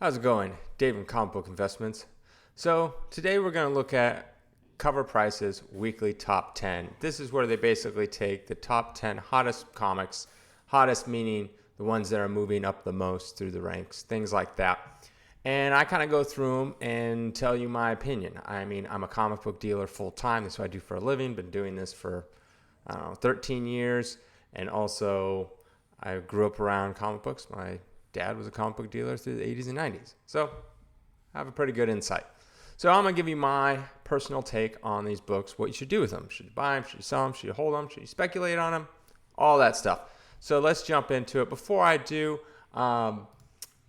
How's it going? Dave from Comic Book Investments. So today we're going to look at CovrPrice's weekly top 10. This is where they basically take the top 10 hottest comics, hottest meaning the ones that are moving up the most through the ranks, things like that. And I kind of go through them and tell you my opinion. I mean, I'm a comic book dealer full time. That's what I do for a living. Been doing this for, 13 years. And also, I grew up around comic books. My dad was a comic book dealer through the 80s and 90s. So I have a pretty good insight. So I'm going to give you my personal take on these books, what you should do with them. Should you buy them? Should you sell them? Should you hold them? Should you speculate on them? All that stuff. So let's jump into it. Before I do,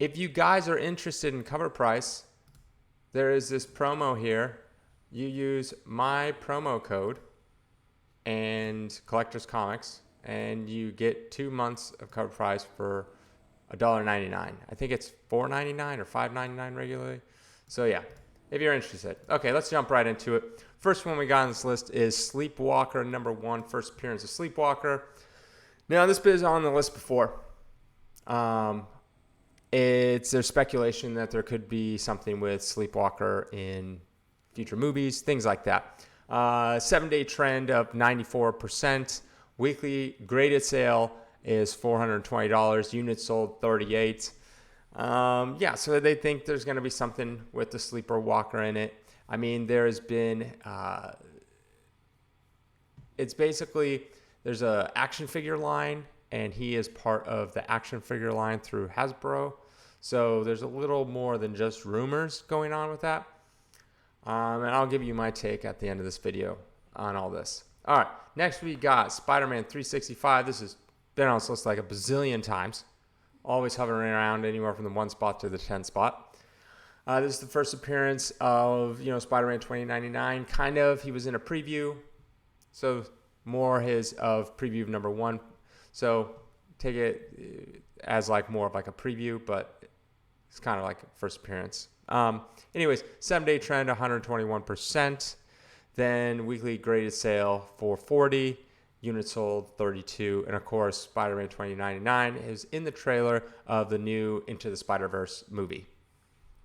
if you guys are interested in CovrPrice, there is this promo here. You use my promo code and Collectors Comics, and you get 2 months of CovrPrice for $1.99. I think it's $4.99 or $5.99 regularly. So yeah, if you're interested. Okay, let's jump right into it. First one we got on this list is Sleepwalker #1, first appearance of Sleepwalker. Now this is on the list before. There's speculation that there could be something with Sleepwalker in future movies, things like that. 7-day trend of 94%. Weekly graded sale is $420. Units sold 38. So they think there's going to be something with the Sleeper Walker in it. I mean, there's been, it's basically, there's a action figure line, and he is part of the action figure line through Hasbro. So there's a little more than just rumors going on with that. And I'll give you my take at the end of this video on all this. All right, next we got Spiderman 365. This has been on this list like a bazillion times. Always hovering around anywhere from the 1 spot to the 10 spot. This is the first appearance of, Spider-Man 2099. Kind of, he was in a preview. So more of preview of #1. So take it as like more of like a preview, but it's kind of like first appearance. Anyways, 7-day trend, 121%. Then weekly graded sale for 40. Units sold 32. And of course, Spider-Man 2099 is in the trailer of the new Into the Spider-Verse movie,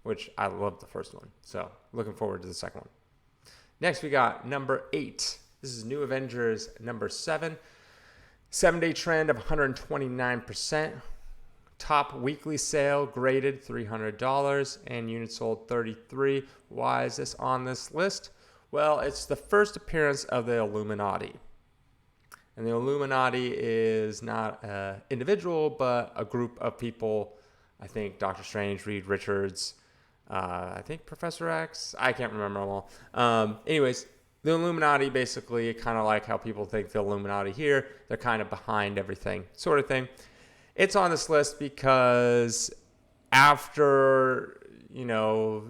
which I loved the first one. So looking forward to the second one. Next, we got #8. This is New Avengers #7. 7-day trend of 129%. Top weekly sale graded $300 and units sold 33. Why is this on this list? Well, it's the first appearance of the Illuminati. And the Illuminati is not an individual, but a group of people. I think Doctor Strange, Reed Richards, I think Professor X. I can't remember them all. Anyways, the Illuminati basically kind of like how people think the Illuminati here. They're kind of behind everything, sort of thing. It's on this list because after,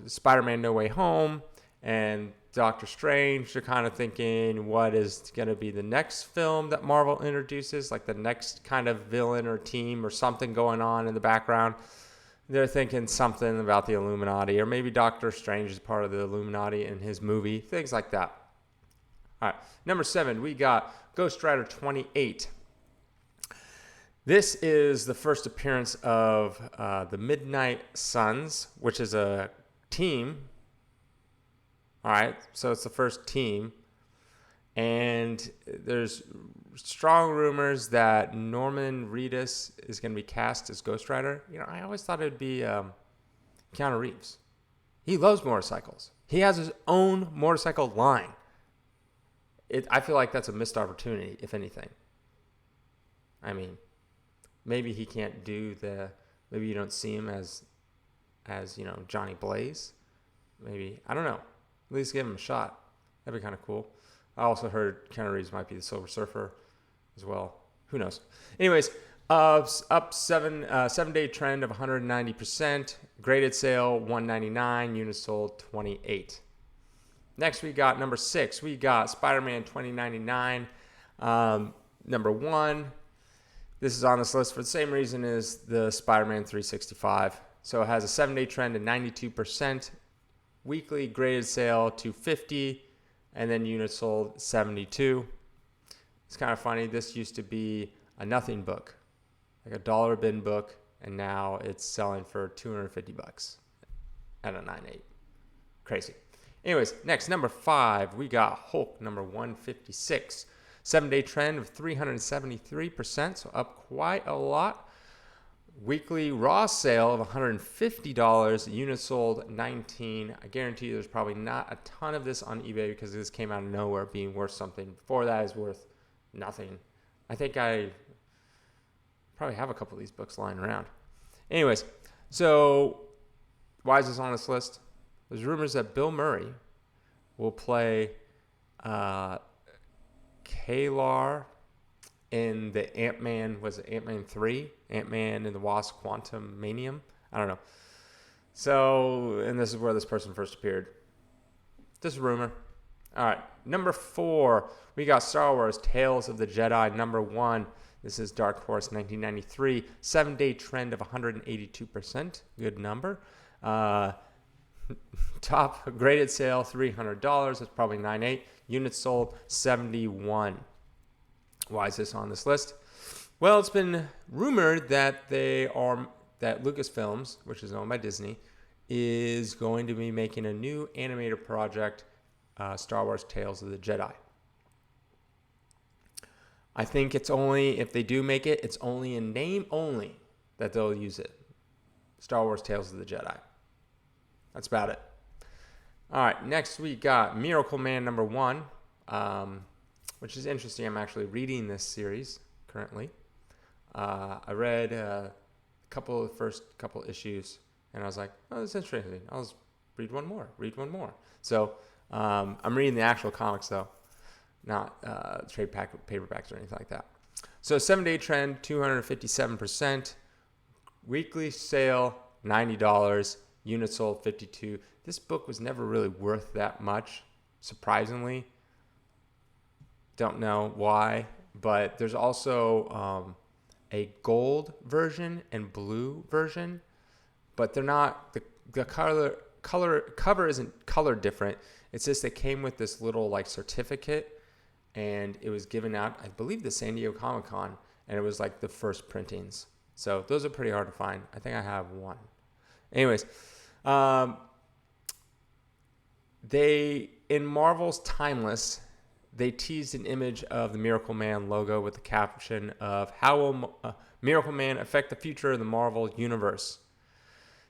Spider-Man No Way Home and Doctor Strange, they're kind of thinking what is going to be the next film that Marvel introduces, like the next kind of villain or team or something going on in the background. They're thinking something about the Illuminati, or maybe Doctor Strange is part of the Illuminati in his movie, things like that. All right, #7, we got Ghostwriter 28. This is the first appearance of the Midnight Suns, which is a team. All right, so it's the first team. And there's strong rumors that Norman Reedus is going to be cast as Ghostwriter. I always thought it would be Keanu Reeves. He loves motorcycles. He has his own motorcycle line. I feel like that's a missed opportunity, if anything. I mean, maybe he can't do maybe you don't see him as Johnny Blaze. Maybe, I don't know. At least give him a shot. That'd be kind of cool. I also heard Keanu Reeves might be the Silver Surfer as well. Who knows? Anyways, up 7-day trend of 190%. Graded sale $199. Units sold 28. Next, we got #6. We got Spider-Man 2099. #1. This is on this list for the same reason as the Spider-Man 365. So it has a 7-day trend of 92%. Weekly graded sale $250, and then units sold 72. It's kind of funny. This used to be a nothing book, like a dollar bin book. and now it's selling for $250 at a 9.8. Crazy. Anyways, next, number 5, we got Hulk number 156. 7-day trend of 373%, so up quite a lot. Weekly raw sale of $150. Units sold 19. I guarantee you there's probably not a ton of this on eBay because this came out of nowhere being worth something. Before that is worth nothing. I think I probably have a couple of these books lying around. Anyways, so why is this on this list? There's rumors that Bill Murray will play Kalar in the Ant-Man, was it Ant-Man 3? Ant-Man and the Wasp Quantum Manium? I don't know. So, and this is where this person first appeared. Just a rumor. All right, number 4, we got Star Wars Tales of the Jedi, number 1. This is Dark Horse 1993. 7-day trend of 182%. Good number. Top graded sale, $300. That's probably 9.8. Units sold, 71. Why is this on this list? Well, it's been rumored that that Lucasfilms, which is owned by Disney, is going to be making a new animated project, Star Wars Tales of the Jedi. I think it's only, if they do make it, it's only in name only that they'll use it. Star Wars Tales of the Jedi. That's about it. All right, next we got Miracle Man number 1, which is interesting. I'm actually reading this series currently. I read the first couple issues, and I was like, oh, that's interesting. I'll just read one more. So I'm reading the actual comics, though, not trade paperbacks or anything like that. So 7-day trend, 257%. Weekly sale, $90. Units sold, 52. This book was never really worth that much, surprisingly. Don't know why, but there's also a gold version and blue version, but they're not, the cover isn't color different. It's just they came with this little like certificate, and it was given out, I believe, the San Diego Comic-Con, and it was like the first printings. So those are pretty hard to find. I think I have one. Anyways, in Marvel's Timeless, they teased an image of the Miracle Man logo with the caption of "How will Miracle Man affect the future of the Marvel Universe?"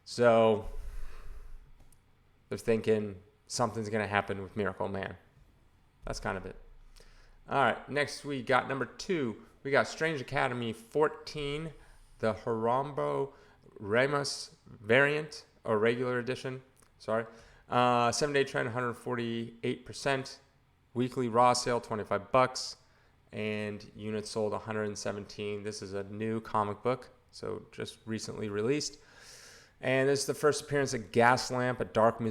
So they're thinking something's going to happen with Miracle Man. That's kind of it. All right, next we got number 2. We got Strange Academy 14, the Harambo Ramos variant, or regular edition. Sorry. 7-day trend, 148%. Weekly raw sale, $25. And units sold, 117. This is a new comic book, so just recently released. And this is the first appearance of Gaslamp, a dark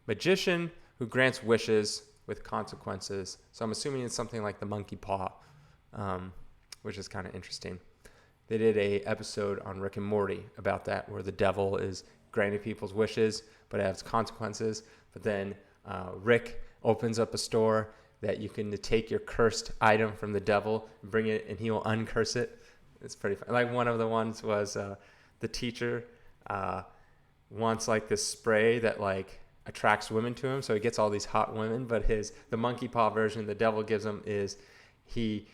magician who grants wishes with consequences. So I'm assuming it's something like the monkey paw, which is kind of interesting. They did a episode on Rick and Morty about that, where the devil is granting people's wishes, but it has consequences. But then Rick opens up a store that you can take your cursed item from the devil and bring it, and he will uncurse it. It's pretty fun. Like one of the ones was the teacher wants like this spray that like attracts women to him, so he gets all these hot women. But the monkey paw version the devil gives him is he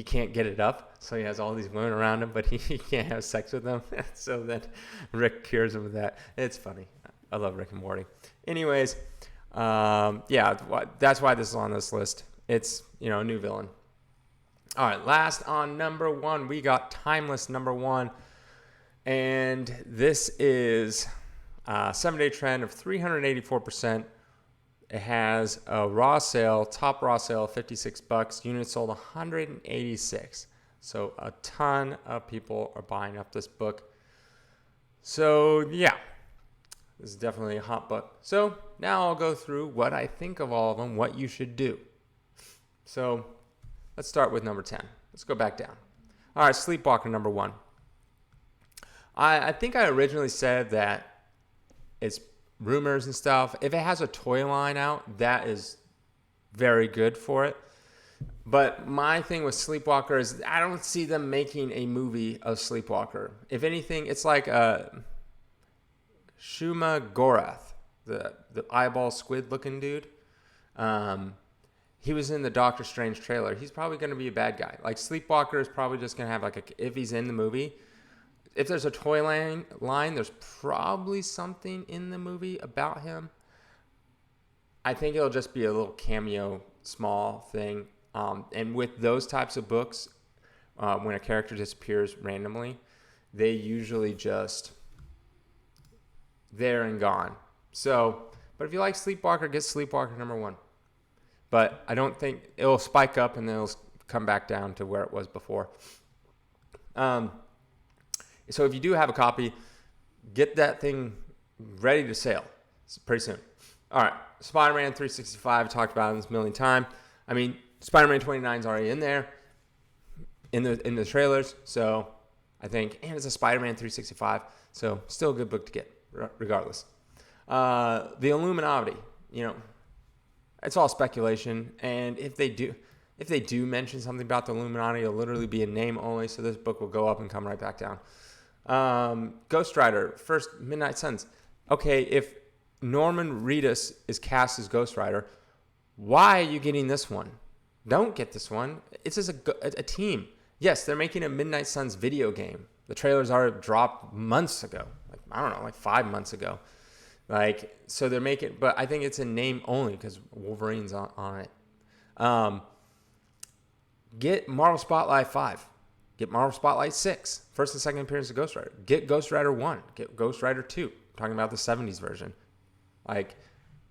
can't get it up, so he has all these women around him, but he can't have sex with them. So then Rick cures him of that. It's funny. I love Rick and Morty. Anyways, yeah, that's why this is on this list. It's, a new villain. All right, last on number 1, we got Timeless number 1. And this is a 7-day trend of 384%. It has a top raw sale, $56. Units sold, 186. So a ton of people are buying up this book. So yeah, this is definitely a hot book. So now I'll go through what I think of all of them, what you should do. So let's start with number 10. Let's go back down. All right, Sleepwalker number 1. I think I originally said that it's rumors and stuff. If it has a toy line out, that is very good for it. But my thing with Sleepwalker is I don't see them making a movie of Sleepwalker. If anything, it's like Shuma Gorath, the eyeball squid looking dude. He was in the Doctor Strange trailer. He's probably going to be a bad guy. Like Sleepwalker is probably just going to have if he's in the movie, if there's a toy line, there's probably something in the movie about him. I think it'll just be a little cameo, small thing. And with those types of books, when a character disappears randomly, they usually just there and gone. So, but if you like Sleepwalker, get Sleepwalker #1. But I don't think it'll spike up and then it'll come back down to where it was before. So if you do have a copy, get that thing ready to sail. It's pretty soon. All right, Spider-Man 365, talked about it this a million times. I mean, Spider-Man 29 is already in there in the trailers. So I think, and it's a Spider-Man 365. So still a good book to get regardless. The Illuminati, it's all speculation, and if they do mention something about the Illuminati, it'll literally be a name only, so this book will go up and come right back down. Ghostwriter, first Midnight Suns. Okay, if Norman Reedus is cast as Ghostwriter, why are you getting this one? Don't get this one. It's just a team. Yes, they're making a Midnight Suns video game. The trailers are dropped months ago. 5 months ago. So they're making, but I think it's a name only because Wolverine's on it. Get Marvel Spotlight 5. Get Marvel Spotlight 6. First and second appearance of Ghost Rider. Get Ghost Rider 1. Get Ghost Rider 2. I'm talking about the 70s version.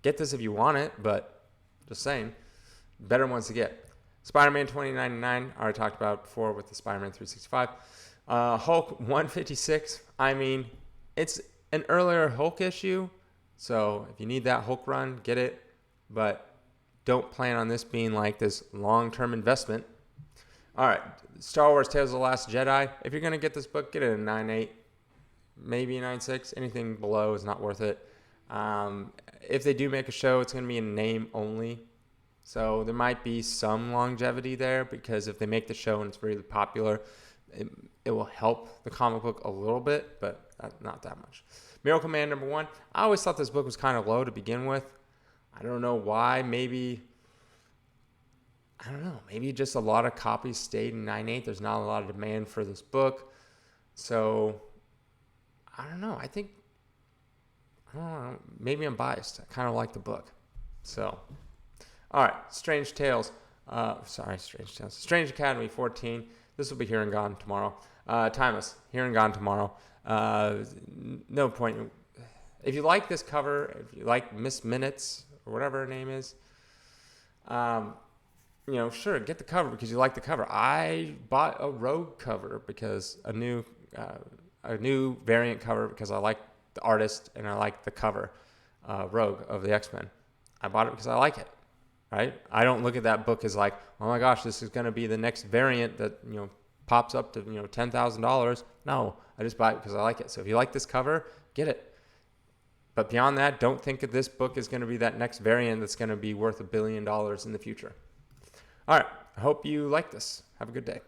Get this if you want it, but just saying. Better ones to get. Spider-Man 2099, I already talked about before with the Spider-Man 365. Hulk 156. I mean, it's an earlier Hulk issue. So if you need that Hulk run, get it. But don't plan on this being like this long-term investment. All right, Star Wars Tales of the Last Jedi. If you're going to get this book, get it a 9.8, maybe a 9.6. Anything below is not worth it. If they do make a show, it's going to be a name only. So there might be some longevity there because if they make the show and it's really popular, it will help the comic book a little bit, but not that much. Miracle Man #1. I always thought this book was kind of low to begin with. I don't know why. Maybe just a lot of copies stayed in 9.8. There's not a lot of demand for this book. So, I don't know. Maybe I'm biased. I kind of like the book. So, all right. Strange Tales. Strange Academy 14. This will be here and gone tomorrow. Timeless. Here and gone tomorrow. No point. If you like this cover, if you like Miss Minutes or whatever her name is, sure, get the cover because you like the cover. I bought a Rogue cover because a new variant cover because I like the artist and I like the cover, Rogue of the X-Men. I bought it because I like it, right? I don't look at that book as like, oh my gosh, this is going to be the next variant that, pops up to, $10,000. No, I just buy it because I like it. So if you like this cover, get it. But beyond that, don't think that this book is going to be that next variant that's going to be worth $1 billion in the future. All right. I hope you like this. Have a good day.